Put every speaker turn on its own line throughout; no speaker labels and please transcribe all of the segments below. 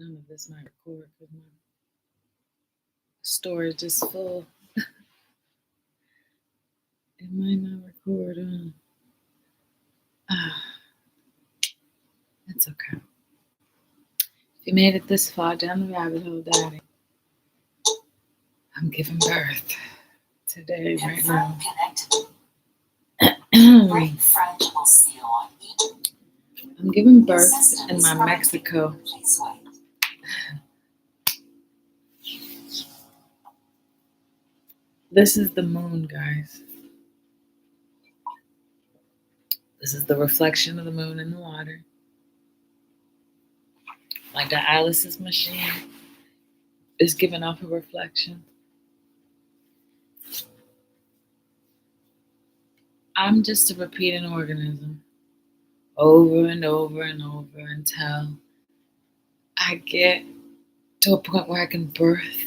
None of this might record because my storage is full. It might not record. It's okay. If you made it this far down the rabbit hole, Daddy, I'm giving birth today, right now. I'm giving birth in my Mexico. This is the moon, guys. This is the reflection of the moon in the water. Like the Alice's machine is giving off a reflection. I'm just a repeating organism over and over and over until I get to a point where I can birth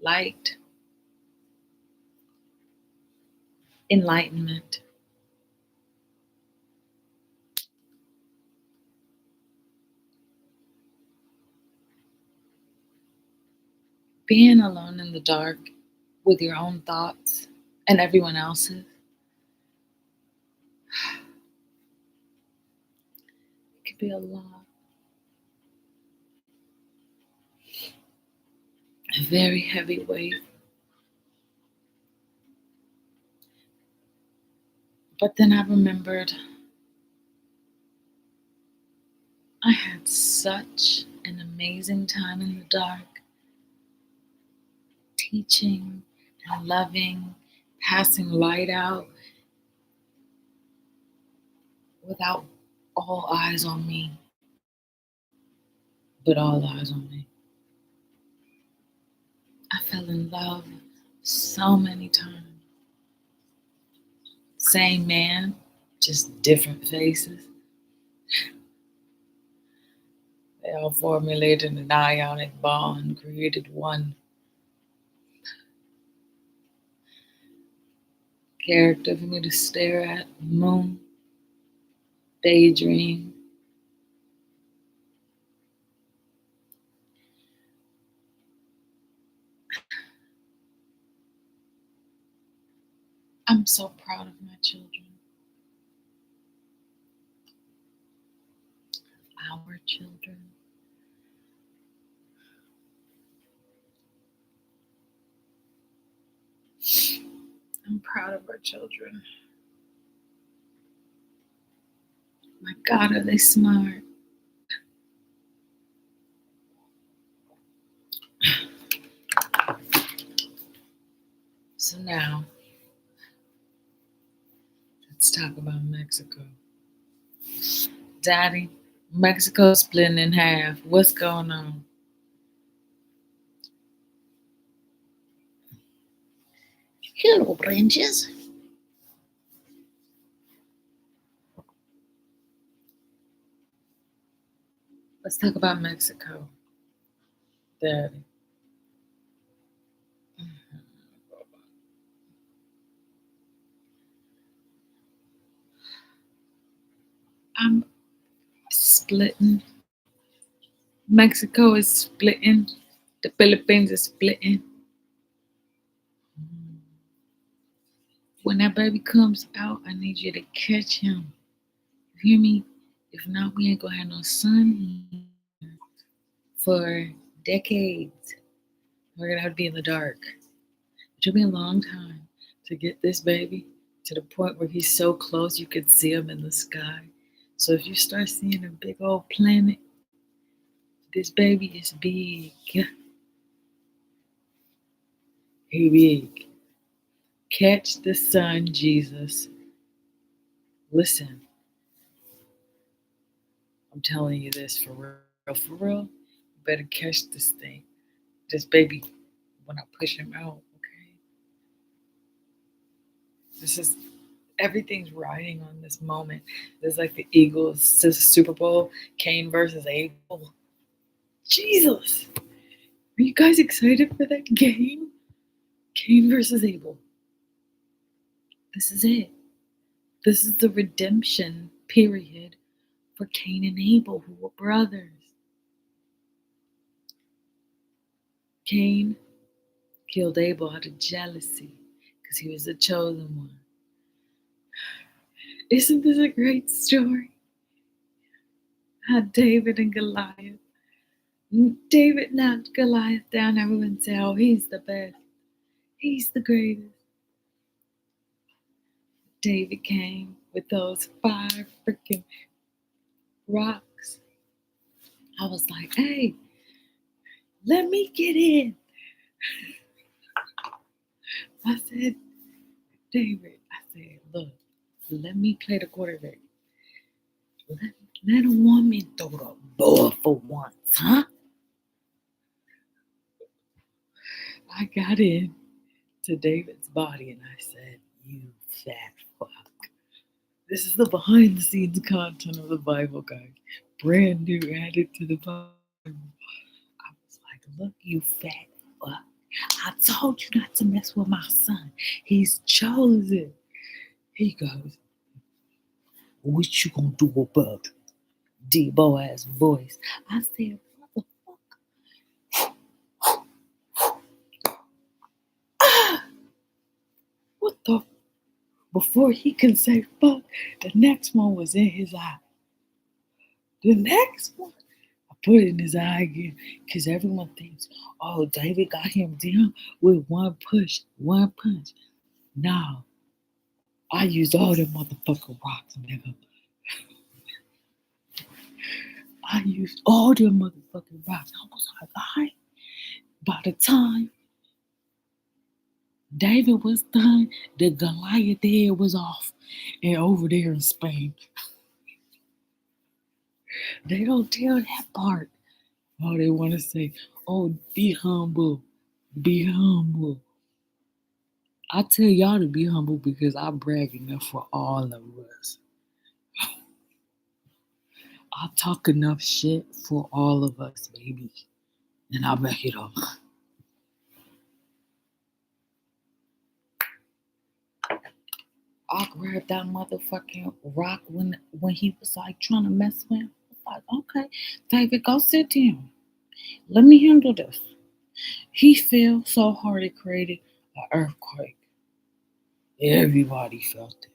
light, enlightenment. Being alone in the dark with your own thoughts and everyone else's, it could be a lot. A very heavy weight. But then I remembered I had such an amazing time in the dark, teaching and loving, passing light out without all eyes on me, but all eyes on me. I fell in love so many times. Same man, just different faces. They all formulated an ionic bond, created one character for me to stare at, moon, daydream. I'm so proud of my children, our children. I'm proud of our children. My God, are they smart? So now, let's talk about Mexico. Daddy, Mexico's splitting in half. What's going on? Hello, branches. Let's talk about Mexico, Daddy. I'm splitting. Mexico is splitting. The Philippines is splitting. When that baby comes out, I need you to catch him. You hear me? If not, we ain't gonna have no sun here for decades. We're gonna have to be in the dark. It took me a long time to get this baby to the point where he's so close you could see him in the sky. So if you start seeing a big old planet, this baby is big. He big. Catch the sun, Jesus. Listen, I'm telling you this for real, for real. You better catch this thing. This baby, when I push him out, okay? This is everything's riding on this moment. There's like the Eagles Super Bowl, Cain versus Abel. Jesus! Are you guys excited for that game? Cain versus Abel. This is it. This is the redemption period for Cain and Abel, who were brothers. Cain killed Abel out of jealousy because he was the chosen one. Isn't this a great story? How David and Goliath. David knocked Goliath down. Everyone said, oh, he's the best. He's the greatest. David came with those 5 freaking rocks. I was like, hey, let me get in. I said, David, I said, look, let me play the quarterback. Let a woman throw the ball for once, huh? I got in to David's body and I said, you fat fuck. This is the behind the scenes content of the Bible, guys. Brand new added to the Bible. I was like, look, you fat fuck. I told you not to mess with my son. He's chosen. He goes, what you gonna do about it? Debo ass voice. I said, motherfucker. What the? Before he can say fuck, the next one was in his eye. The next one, I put it in his eye again because everyone thinks, oh, David got him down with one push, one punch. No, I used all them motherfucking rocks, nigga. I used all them motherfucking rocks. I was like, all right. By the time David was done, the Goliath head was off and over there in Spain. They don't tell that part. Oh, they want to say, oh, be humble. Be humble. I tell y'all to be humble because I brag enough for all of us. I talk enough shit for all of us, baby. And I back it up. I grabbed that motherfucking rock when he was like trying to mess with him. I was like, okay, David, go sit down. Let me handle this. He fell so hard it created an earthquake. Everybody felt it.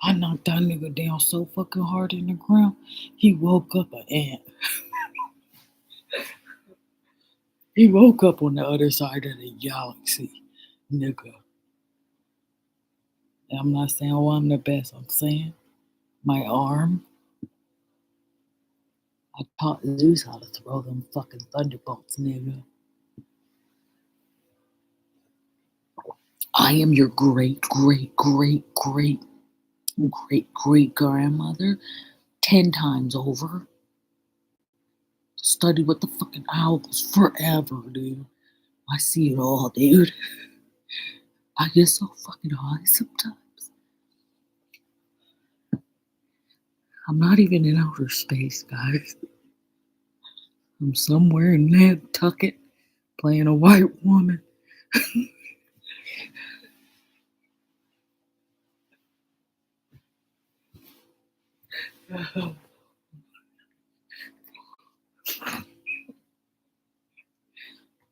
I knocked that nigga down so fucking hard in the ground, he woke up an ant. He woke up on the other side of the galaxy, nigga. And I'm not saying, oh, I'm the best. I'm saying my arm. I taught Zeus how to throw them fucking thunderbolts, nigga. I am your great, great, great, great, great, great grandmother 10 times over. Study with the fucking owls forever, dude. I see it all, dude. I get so fucking high sometimes. I'm not even in outer space, guys. I'm somewhere in Nantucket playing a white woman.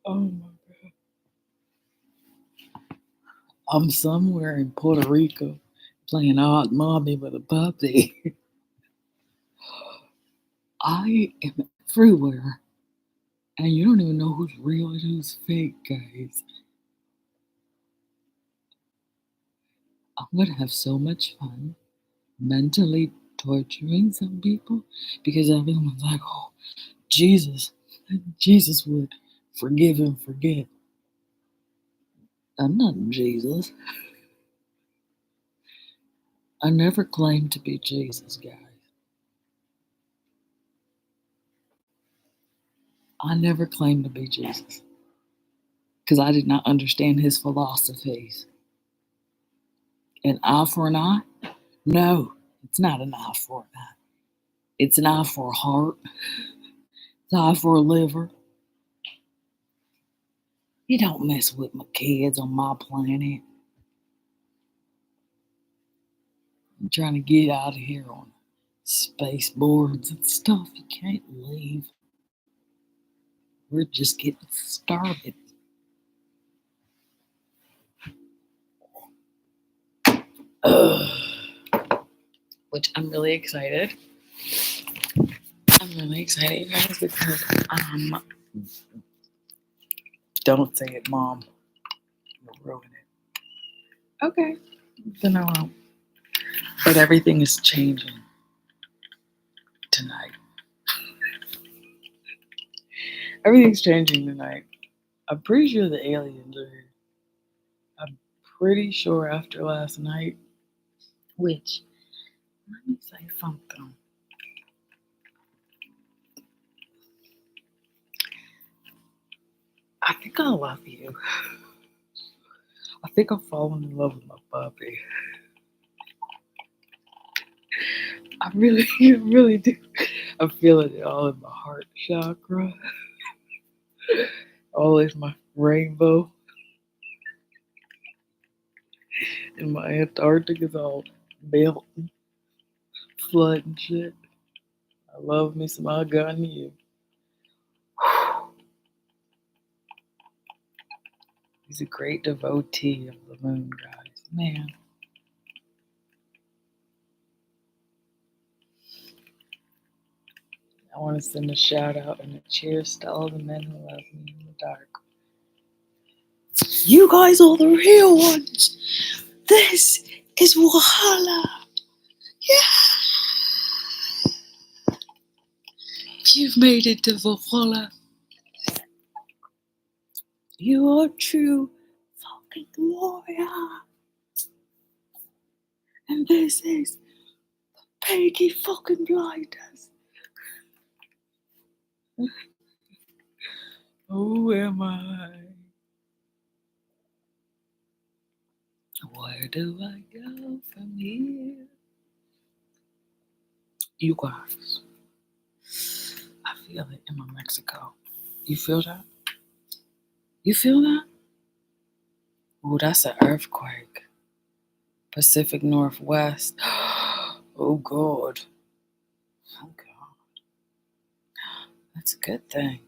Oh my God. I'm somewhere in Puerto Rico playing odd mommy with a puppy. I am everywhere. And you don't even know who's real and who's fake, guys. I'm going to have so much fun mentally torturing some people because everyone's like, oh, Jesus would forgive and forget. I'm not Jesus. I never claimed to be Jesus, guys. I never claimed to be Jesus because I did not understand his philosophies. An eye for an eye? No, it's not an eye for an eye. It's an eye for a heart. It's an eye for a liver. You don't mess with my kids on my planet. I'm trying to get out of here on space boards and stuff. You can't leave We're just getting started. Which I'm really excited. I'm really excited, you guys, because don't say it, Mom. You'll ruin it. Okay, then I won't. But everything is changing tonight. Everything's changing tonight. I'm pretty sure the aliens are here. I'm pretty sure after last night, which, let me say something. I think I love you. I think I'm falling in love with my puppy. I really, I really do. I'm feeling it all in my heart chakra, all in my rainbow, and my Antarctic is all melting, flooding shit. I love me some I got you. He's a great devotee of the moon, guys. Man. I want to send a shout out and a cheers to all the men who love me in the dark. You guys are the real ones. This is Wahala. Yeah. You've made it to Valhalla. You are true fucking warrior. And this is Peggy fucking Blinders. Who am I? Where do I go from here? You guys, I feel it in my Mexico. You feel that? You feel that? Ooh, that's an earthquake. Pacific Northwest. Oh God. Oh God. That's a good thing.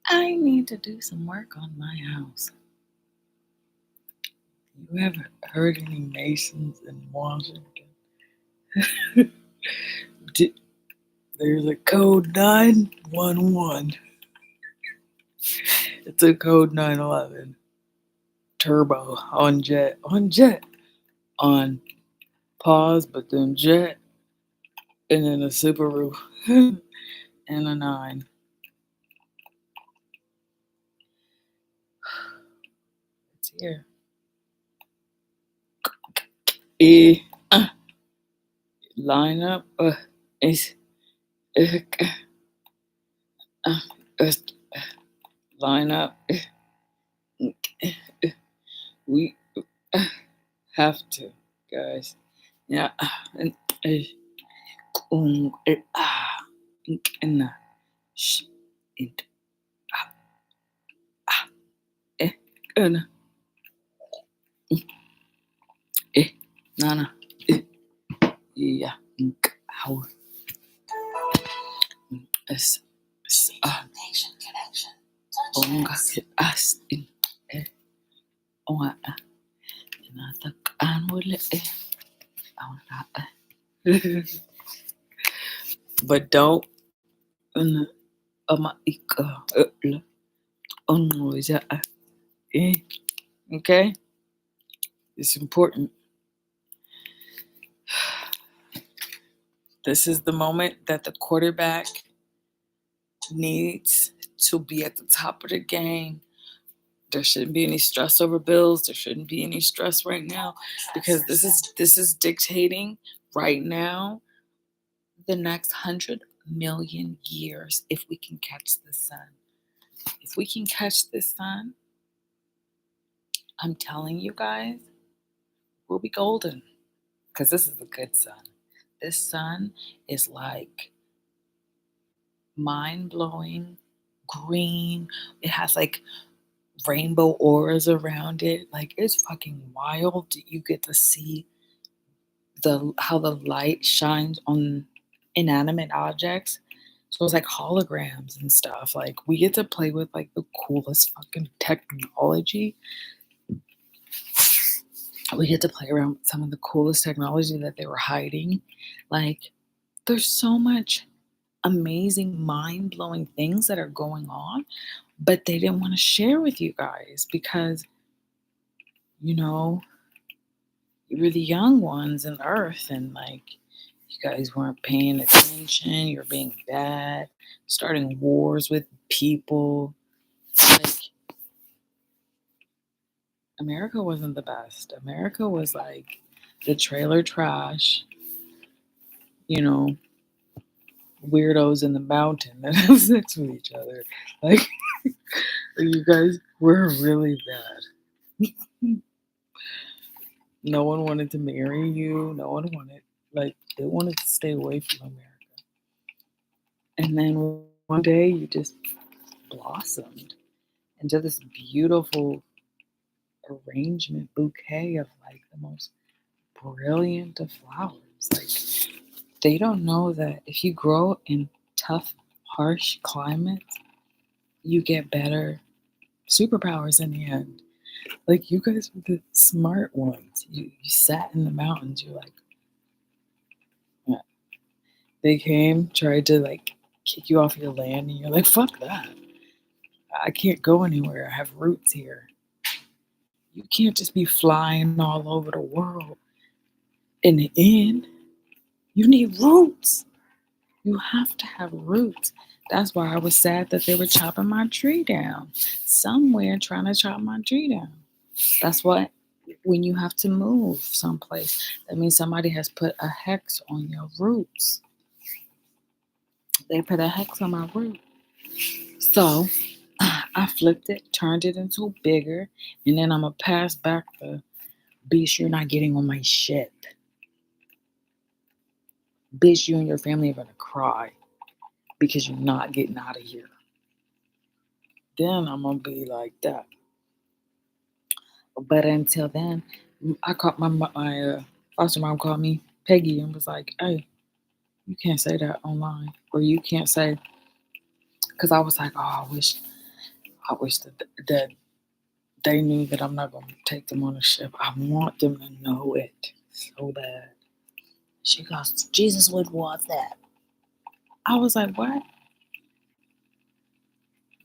I need to do some work on my house. You ever heard any Masons in Washington? There's a code 911. It's a code 911. Turbo on jet. On pause, but then jet. And then a Subaru. And a 9. It's here. Line up. Is line up. We have to, guys. Yeah. Nana. Yeah. How? Es. Nation connection. Onga as in. Onga. Nata anwale. But don't. Okay? It's important. This is the moment that the quarterback needs to be at the top of the game. There shouldn't be any stress over bills. There shouldn't be any stress right now because this is dictating right now the next 100 million years if we can catch the sun. If we can catch this sun, I'm telling you guys, we'll be golden because this is a good sun. This sun is like mind-blowing, green. It has like rainbow auras around it. Like it's fucking wild. You get to see how the light shines on inanimate objects. So it's like holograms and stuff. Like we get to play with like the coolest fucking technology. We get to play around with some of the coolest technology that they were hiding. Like there's so much amazing, mind blowing things that are going on, but they didn't want to share with you guys because, you know, you were the young ones in Earth and like you guys weren't paying attention. You're being bad, starting wars with people. Like, America wasn't the best. America was like the trailer trash, you know, weirdos in the mountain that have sex with each other. Like, you guys were really bad. No one wanted to marry you. No one wanted, like, they wanted to stay away from America. And then one day you just blossomed into this beautiful arrangement bouquet of like the most brilliant of flowers. Like, they don't know that if you grow in tough, harsh climates, you get better superpowers in the end. Like, you guys were the smart ones. You sat in the mountains. You're like, yeah. They came, tried to like kick you off your land, and you're like, fuck that. I can't go anywhere. I have roots here. You can't just be flying all over the world. In the end, you need roots. You have to have roots. That's why I was sad that they were chopping my tree down. Somewhere trying to chop my tree down. That's what, when you have to move someplace, that means somebody has put a hex on your roots. They put a hex on my root. So I flipped it, turned it into bigger, and then I'm going to pass back the bitch, you're not getting on my shit. Bitch, you and your family are going to cry because you're not getting out of here. Then I'm going to be like that. But until then, I caught my foster mom called me Peggy and was like, hey, you can't say that online. Or you can't say, because I was like, oh, I wish that they knew that I'm not going to take them on a ship. I want them to know it so bad. She goes, Jesus would want that. I was like, what?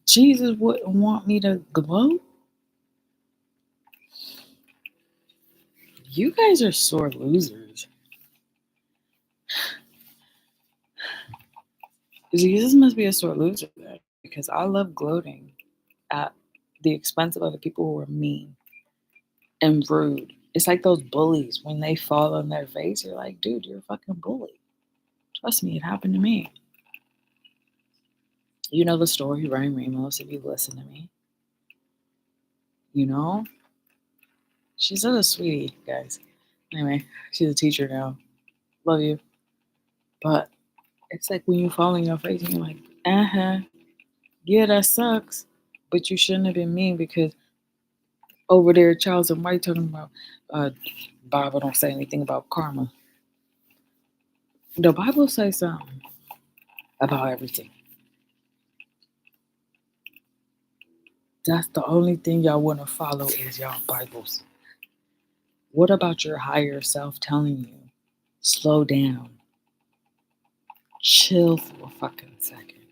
Jesus wouldn't want me to gloat? You guys are sore losers. Jesus must be a sore loser then, because I love gloating at the expense of other people who are mean and rude. It's like those bullies when they fall on their face. You're like, dude, you're a fucking bully. Trust me, it happened to me. You know the story, Ryan Ramos, if you listen to me. You know? She's a sweetie, guys. Anyway, she's a teacher now. Love you. But it's like when you fall on your face and you're like, yeah, that sucks. But you shouldn't have been mean because over there, Charles and White talking about Bible don't say anything about karma. The Bible says something about everything. That's the only thing y'all want to follow is y'all Bibles. What about your higher self telling you, slow down, chill for a fucking second,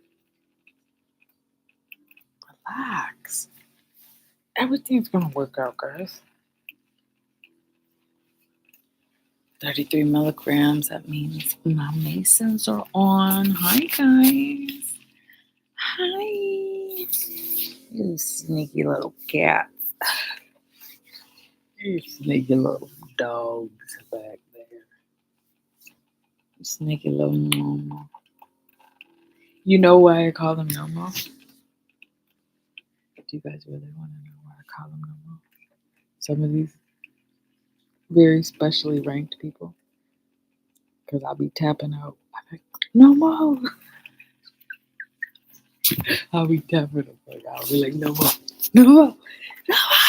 relax. Everything's gonna work out, guys. 33 milligrams, that means my Masons are on. Hi, guys. Hi. You sneaky little cat. You sneaky little dogs back there. You sneaky little mama. You know why I call them Nomo? Do you guys really want to know why I call them Nomo? Some of these very specially ranked people. Because I'll be tapping out. I'm like, no more. I'll be tapping them. Like, I'll be like, no more. No more. No more.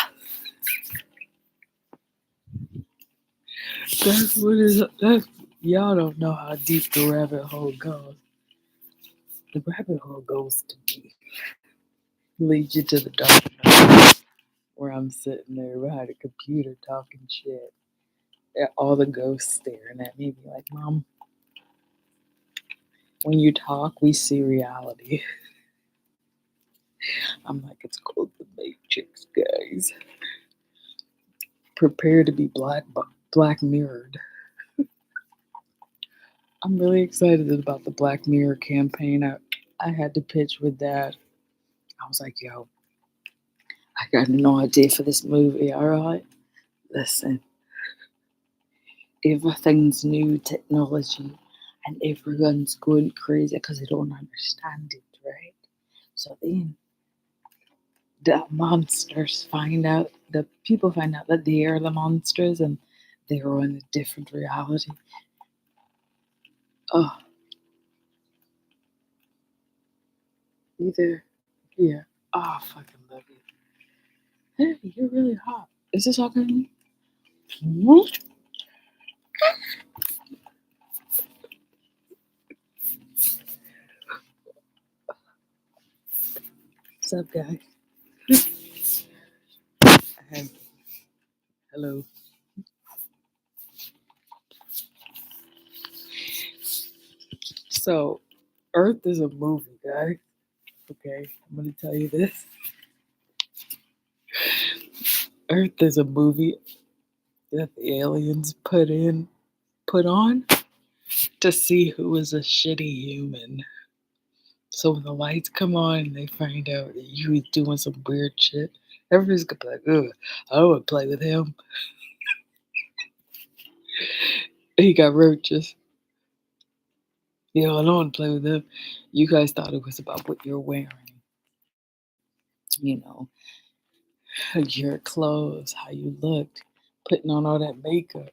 That's y'all don't know how deep the rabbit hole goes. The rabbit hole goes to me, leads you to the dark night where I'm sitting there behind a computer talking shit. All the ghosts staring at me, be like, Mom, when you talk, we see reality. I'm like, it's called the Matrix, guys. Prepare to be black mirrored. I'm really excited about the Black Mirror campaign. I had to pitch with that. I was like, yo, I got no idea for this movie, all right? Listen, everything's new technology and everyone's going crazy because they don't understand it, right? So then the people find out that they are the monsters and they're in a different reality. Oh, either, yeah. Oh, I fucking love you. Hey, you're really hot. Is this all good? What's up, guys? Hey, hello. So, Earth is a movie, guys. Okay, I'm gonna tell you this. Earth is a movie that the aliens put on to see who is a shitty human. So when the lights come on and they find out that you was doing some weird shit, everybody's gonna be like, ugh, I don't wanna play with him. He got roaches. You know, I don't wanna play with him. You guys thought it was about what you're wearing, you know, your clothes, how you looked, putting on all that makeup.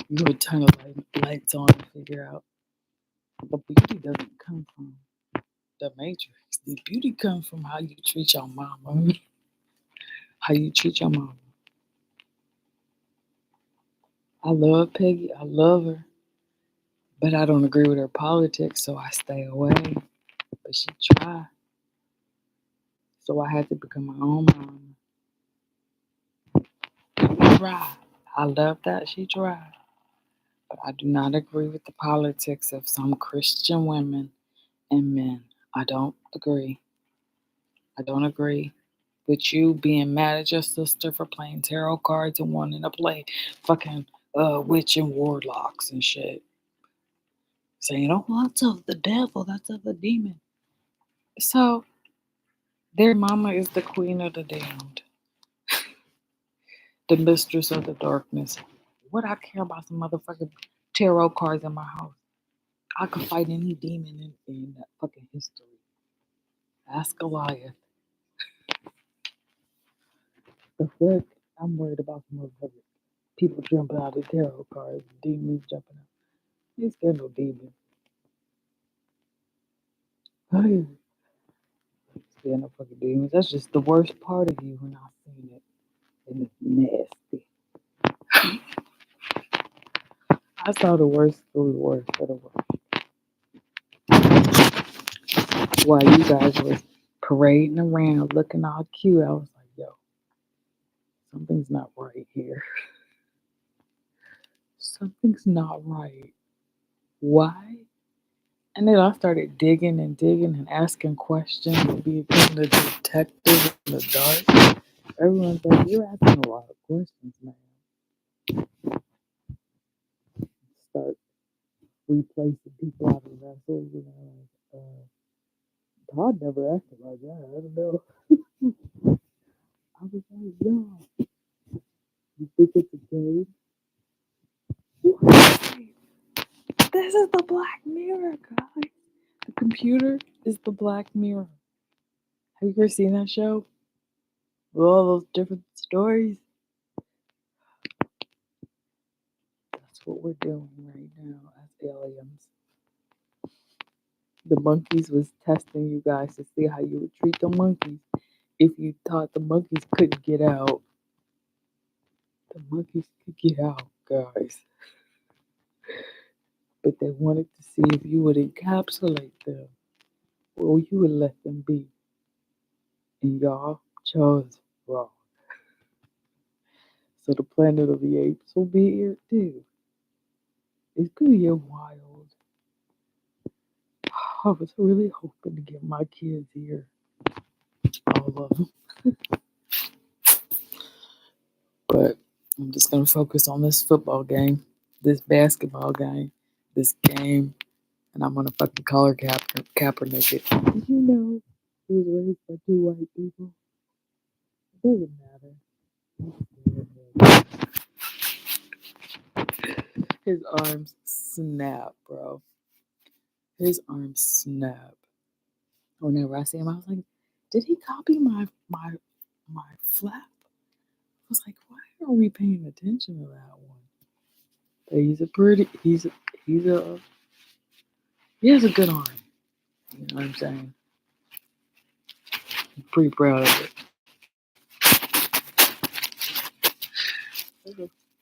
You would turn the lights on and figure out the beauty doesn't come from the matrix. The beauty comes from how you treat your mama. How you treat your mama. I love Peggy. I love her. But I don't agree with her politics, so I stay away. But she tried. So I had to become my own mom. She tried. I love that she tried. But I do not agree with the politics of some Christian women and men. I don't agree. I don't agree with you being mad at your sister for playing tarot cards and wanting to play fucking witch and warlocks and shit. Saying, oh, that's of the devil, that's of the demon. So their mama is the queen of the damned, the mistress of the darkness. What I care about some motherfucking tarot cards in my house? I could fight any demon in that fucking history. Ask Goliath. The fuck? I'm worried about some motherfuckers. People jumping out of tarot cards, demons jumping out. Ain't scared no demons. I ain't scared no fucking demons. That's just the worst part of you when I seen it. And it's nasty. I saw the worst through the worst of the worst. While you guys was parading around looking all cute, I was like, yo, something's not right here. Something's not right. Why? And then I started digging and digging and asking questions and becoming a detective in the dark. Everyone's like, you're asking a lot of questions, man. Start replacing people out of vessels. You know, like, Todd never acted like that. I don't know. I was like, yo, you think it's a game? What? This is the Black Mirror, guys. The computer is the Black Mirror. Have you ever seen that show? With all those different stories? That's what we're doing right now as aliens. The monkeys was testing you guys to see how you would treat the monkeys if you thought the monkeys couldn't get out. The monkeys could get out, guys. But they wanted to see if you would encapsulate them.
Well, you would let them be, and y'all chose wrong. So the Planet of the Apes will be here too. It's gonna get wild. I was really hoping to get my kids here, all of them, but I'm just gonna focus on this football game, this basketball game, this game, and I'm gonna fucking collar Kaepernick it. Did you know he was raised by two white people? It doesn't matter. His arms snap, bro. His arms snap. Whenever I see him, I was like, did he copy my flap? I was like, why are we paying attention to that one? But he's a he has a good arm. You know what I'm saying? I'm pretty proud of it.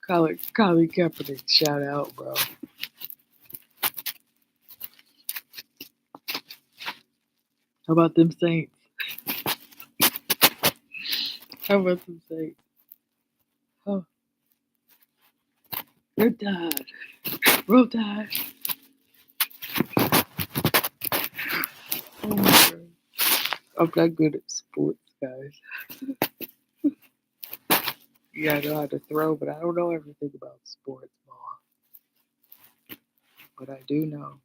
Colin Kaepernick, shout out, bro. How about them Saints? How about them Saints? Oh, they're tied. Roll Tide. Oh my god. I'm not good at sports, guys. Yeah, I know how to throw, but I don't know everything about sports ball. But I do know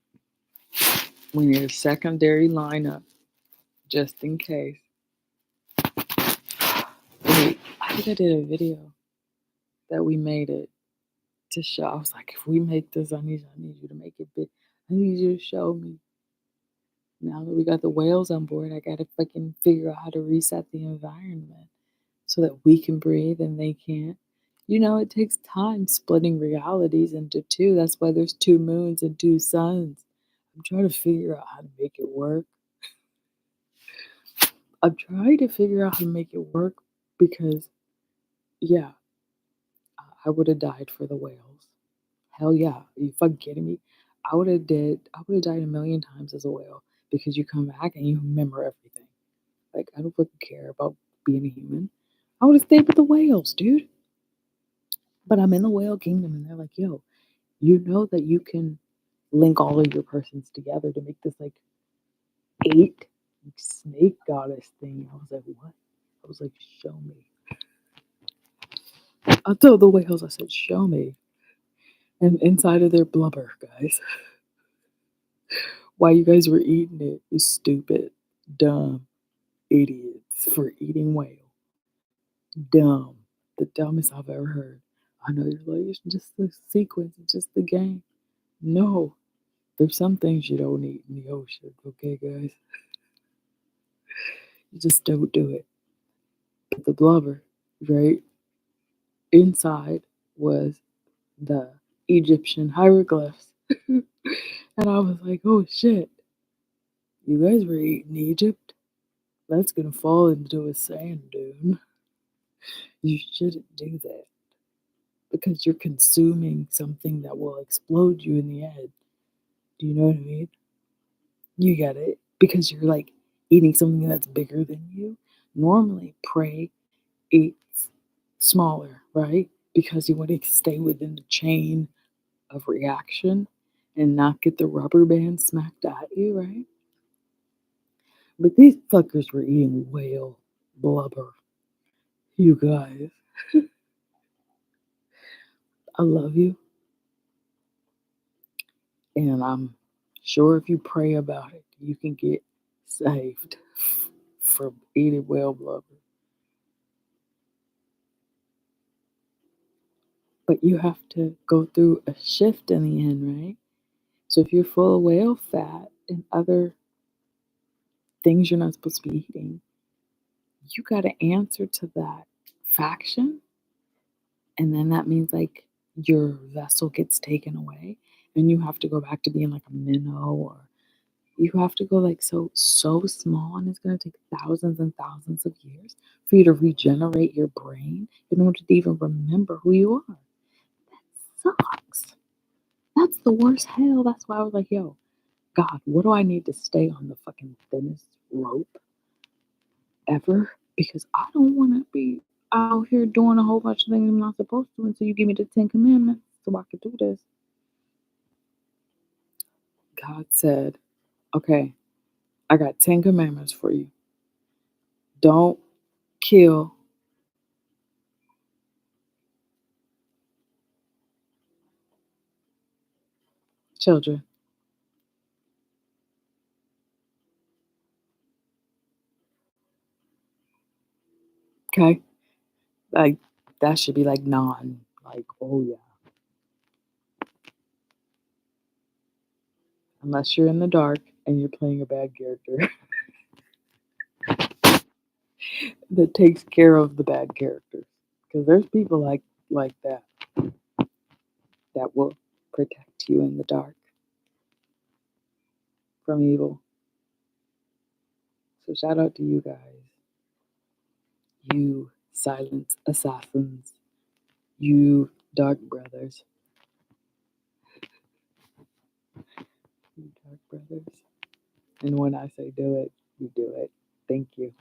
we need a secondary lineup just in case. Wait, I think I did a video that we made it to show. I was like, if we make this, I need you to make it big. I need you to show me. Now that we got the whales on board, I gotta fucking figure out how to reset the environment so that we can breathe and they can't. You know, it takes time splitting realities into two. That's why there's two moons and two suns. I'm trying to figure out how to make it work. I'm trying to figure out how to make it work because, yeah, I would have died for the whales. Hell yeah. Are you fucking kidding me? I would have died a million times as a whale because you come back and you remember everything. Like, I don't fucking care about being a human. I would have stayed with the whales, dude. But I'm in the whale kingdom and they're like, yo, you know that you can link all of your persons together to make this like eight snake goddess thing. I was like, what? I was like, show me. I told the whales, I said, show me. And inside of their blubber, guys, why you guys were eating it is stupid, dumb idiots for eating whale. Dumb. The dumbest I've ever heard. I know you're like, it's just the sequence, it's just the game. No, there's some things you don't eat in the ocean, okay, guys? You just don't do it. But the blubber, right? Inside was the Egyptian hieroglyphs. And I was like, oh shit, you guys were eating Egypt? That's gonna fall into a sand dune. You shouldn't do that because you're consuming something that will explode you in the head. Do you know what I mean? You get it because you're like eating something that's bigger than you. Normally, prey eats smaller, right? Because you want to stay within the chain of reaction and not get the rubber band smacked at you, right? But these fuckers were eating whale blubber. You guys, I love you, and I'm sure if you pray about it, you can get saved from eating whale blubber. But you have to go through a shift in the end, right? So if you're full of whale fat and other things you're not supposed to be eating, you got to answer to that faction. And then that means like your vessel gets taken away and you have to go back to being like a minnow or you have to go like so small and it's going to take thousands and thousands of years for you to regenerate your brain in order to even remember who you are. That sucks. That's the worst hell. That's why I was like, yo, God, what do I need to stay on the fucking thinnest rope ever? Because I don't want to be out here doing a whole bunch of things I'm not supposed to until you give me the 10 Commandments so I can do this. God said, okay, I got 10 Commandments for you. Don't kill children. Okay? Like, that should be like like, oh yeah. Unless you're in the dark and you're playing a bad character that takes care of the bad characters. Because there's people like that will protect you in the dark from evil. So shout out to you guys. You silent assassins. You dark brothers. You dark brothers. And when I say do it, you do it. Thank you.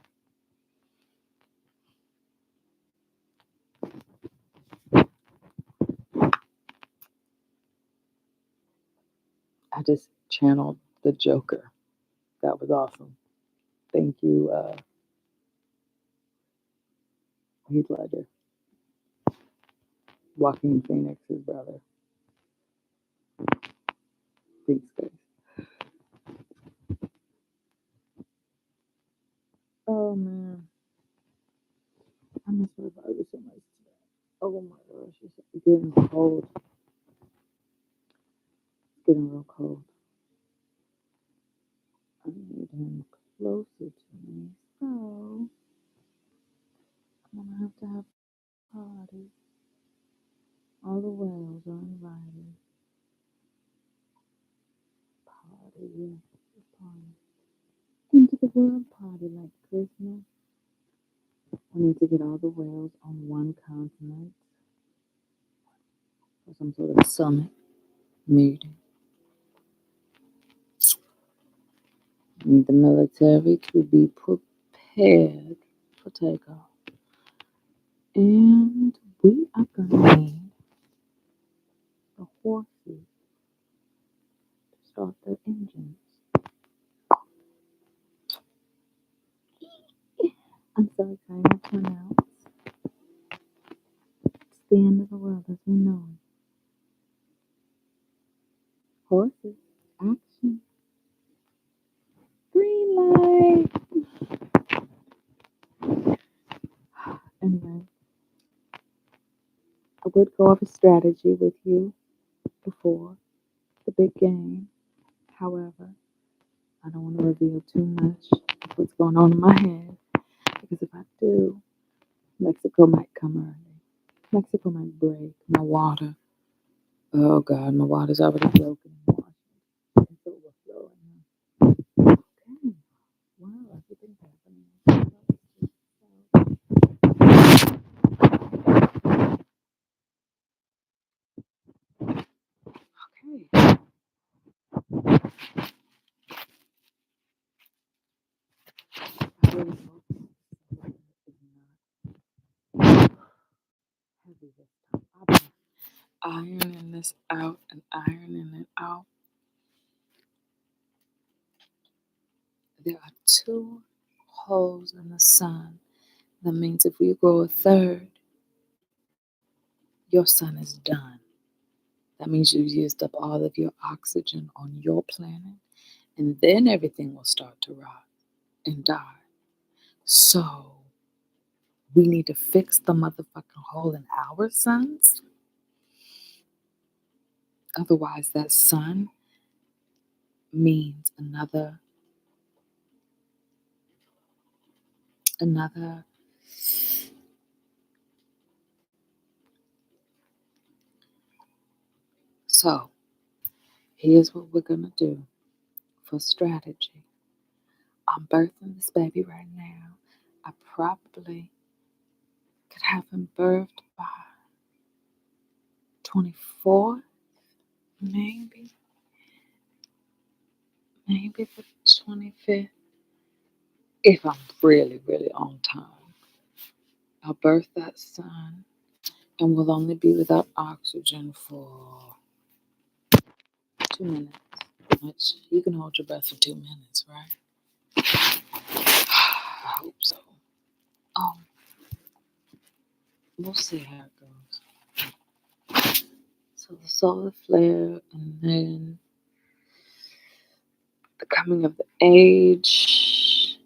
I just channeled the Joker. That was awesome. Thank you, Heath Ledger. Joaquin Phoenix's brother. Thanks, guys. Oh man, I miss my body so much today. Oh my gosh, it's getting cold. It's getting real cold. I need him closer to me, so I'm gonna have to have a party. All the whales are invited. Party, yes, party. Into the world party like Christmas. We need to get all the whales on one continent for some sort of summit meeting. We need the military to be prepared for takeoff. And we are gonna need the horses to start their engines. I'm so excited to announce it's the end of the world as we know it. Horses, action, green light. Anyway, I would go over strategy with you before the big game. However, I don't want to reveal too much of what's going on in my head because if I do, Mexico might come early. Mexico might break my water. Oh God, my water's already broken in Washington. It's overflowing. Okay, wow, everything's happening. Okay, I really hope this is not heavy this time. I've been ironing this out and ironing it out. There are two holes in the sun. That means if we grow a third, your sun is done. That means you've used up all of your oxygen on your planet, and then everything will start to rot and die. So we need to fix the motherfucking hole in our suns. Otherwise, that sun means another. So here's what we're gonna do for strategy. I'm birthing this baby right now. I probably could have him birthed by 24, maybe. maybe the 25th. If I'm really, really on time, I'll birth that son and will only be without oxygen for 2 minutes. Which you can hold your breath for 2 minutes, right? I hope so. Um, we'll see how it goes. So the solar flare, and then the coming of the age,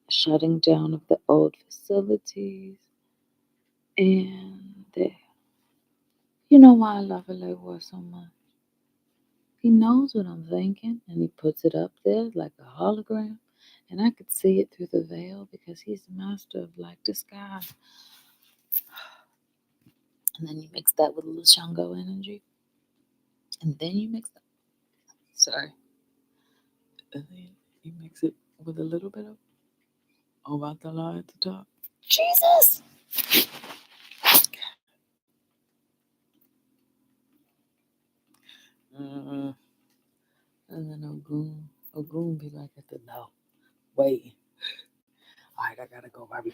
shutting down of the old facilities, and the, you know why I love LA War so much? He knows what I'm thinking, and he puts it up there like a hologram, and I could see it through the veil because he's the master of like disguise. And then you mix that with a little Shango energy, and then you mix that. Sorry, and then you mix it with a little bit of Ovatala at the top. Jesus! Mm. And then Ogun be like at the no, wait. All right, I gotta go, Bobby.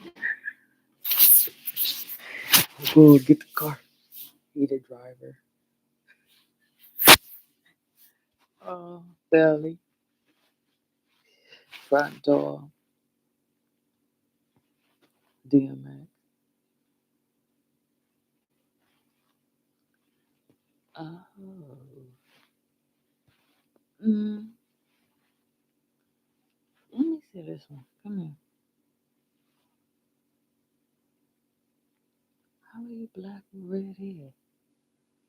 Ogun, get the car. He the driver. Oh, belly, front door, DMX. Oh, mm, let me see this one. Come here. How are you black with red hair?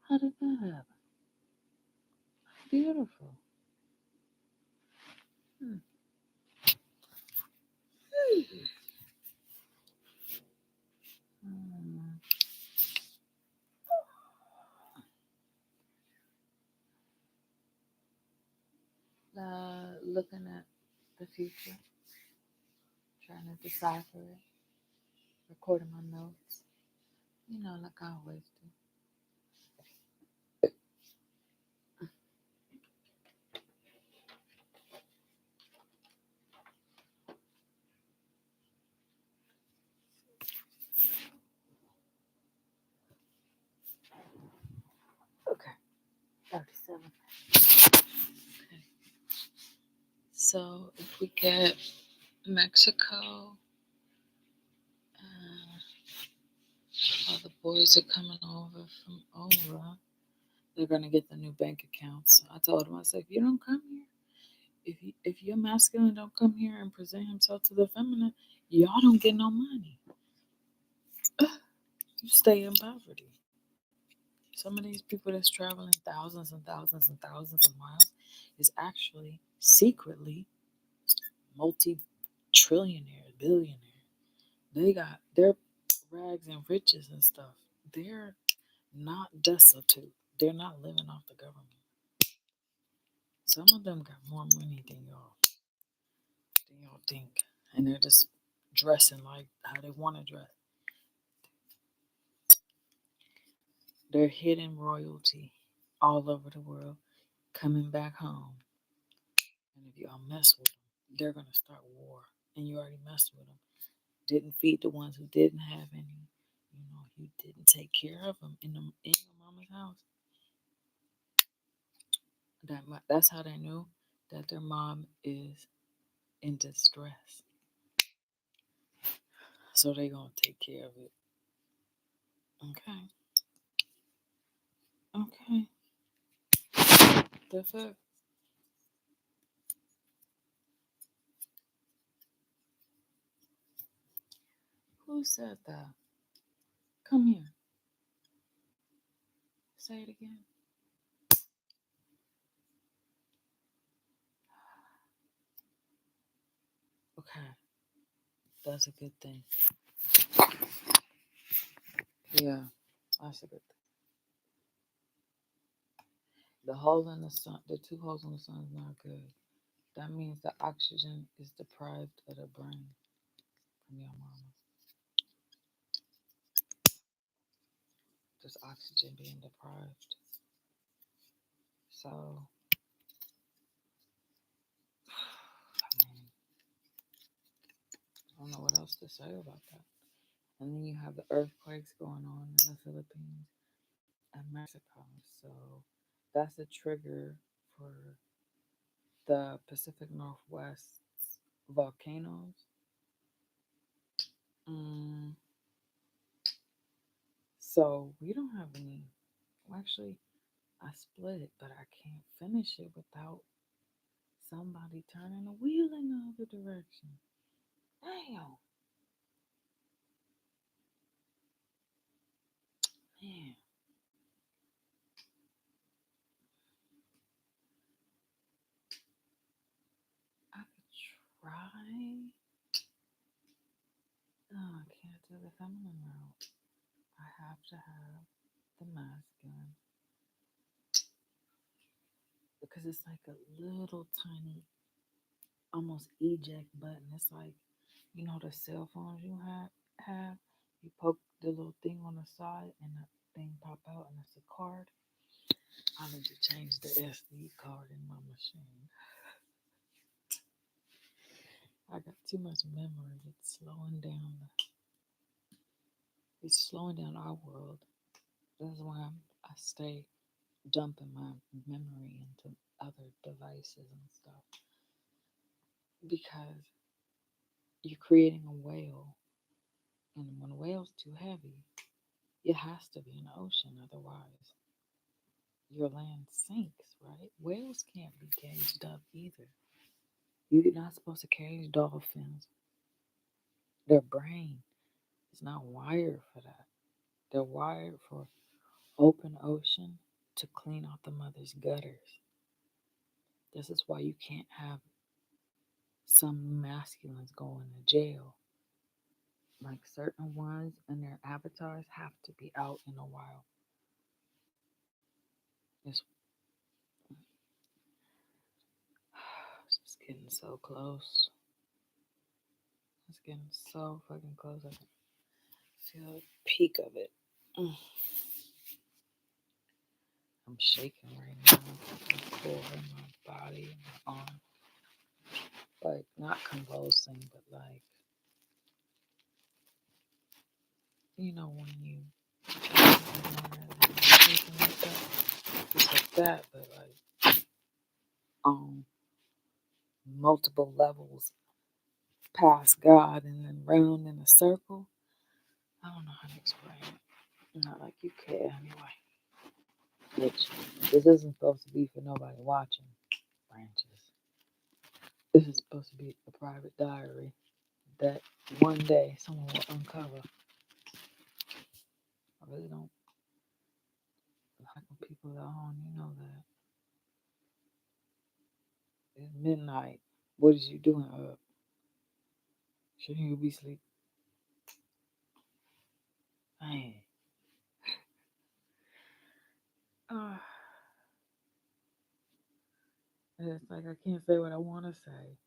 How did that happen? Beautiful. Hmm. Hmm. Looking at the future, trying to decipher it, recording my notes. You know, like I always do. Okay, 37. Okay. So if we get Mexico, while the boys are coming over from over, they're gonna get the new bank accounts. So I told them, I said, if you don't come here, if your masculine don't come here and present himself to the feminine, y'all don't get no money. You stay in poverty. Some of these people that's traveling thousands and thousands and thousands of miles is actually secretly multi-trillionaires, billionaires. They got their rags and riches and stuff. They're not destitute. They're not living off the government. Some of them got more money than y'all think, and they're just dressing like how they want to dress. They're hidden royalty all over the world, coming back home. And if y'all mess with them, they're gonna start war. And you already messed with them. Didn't feed the ones who didn't have any. You didn't take care of them in your mama's house. That's how they knew that their mom is in distress. So they gonna take care of it. Okay. Okay. That's it. Who said that? Come here. Say it again. Okay. That's a good thing. Yeah. That's a good thing. The hole in the sun, the two holes in the sun is not good. That means the oxygen is deprived of the brain from your mama. Just oxygen being deprived. So don't know what else to say about that. And then you have the earthquakes going on in the Philippines and Mexico. So that's a trigger for the Pacific Northwest volcanoes. Mm, so we don't have any. Well, actually, I split it, but I can't finish it without somebody turning the wheel in the other direction. Damn, man, I could try. Oh, I can't do the feminine route. I have to have the masculine because it's like a little tiny, almost eject button. It's like, you know, the cell phones you have. You poke the little thing on the side, and the thing pop out, and it's a card. I need to change the SD card in my machine. I got too much memory. It's slowing down our world. That's why I stay dumping my memory into other devices and stuff because you're creating a whale, and when a whale's too heavy, it has to be in the ocean, otherwise your land sinks, right? Whales can't be caged up either. You're not supposed to cage dolphins. Their brain is not wired for that. They're wired for open ocean to clean out the mother's gutters. This is why you can't have some masculines going to jail. Like certain ones and their avatars have to be out in the wild. It's, it's just getting so close. It's getting so fucking close. I can feel the peak of it. Mm. I'm shaking right now. My core, my body, my arm. Like not convulsing, but like you know when you shaking like that. It's like that, but like multiple levels past God and then round in a circle. I don't know how to explain it. Not like you care anyway. Which this isn't supposed to be for nobody watching. Branches. This is supposed to be a private diary that one day someone will uncover. I really don't like when people are on. You know that it's midnight. What is you doing up? Shouldn't you be asleep? Man. Uh, it's like I can't say what I want to say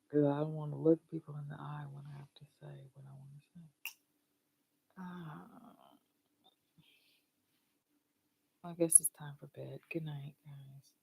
because I don't want to look people in the eye when I have to say what I want to say. Uh, I guess it's time for bed. Good night, guys.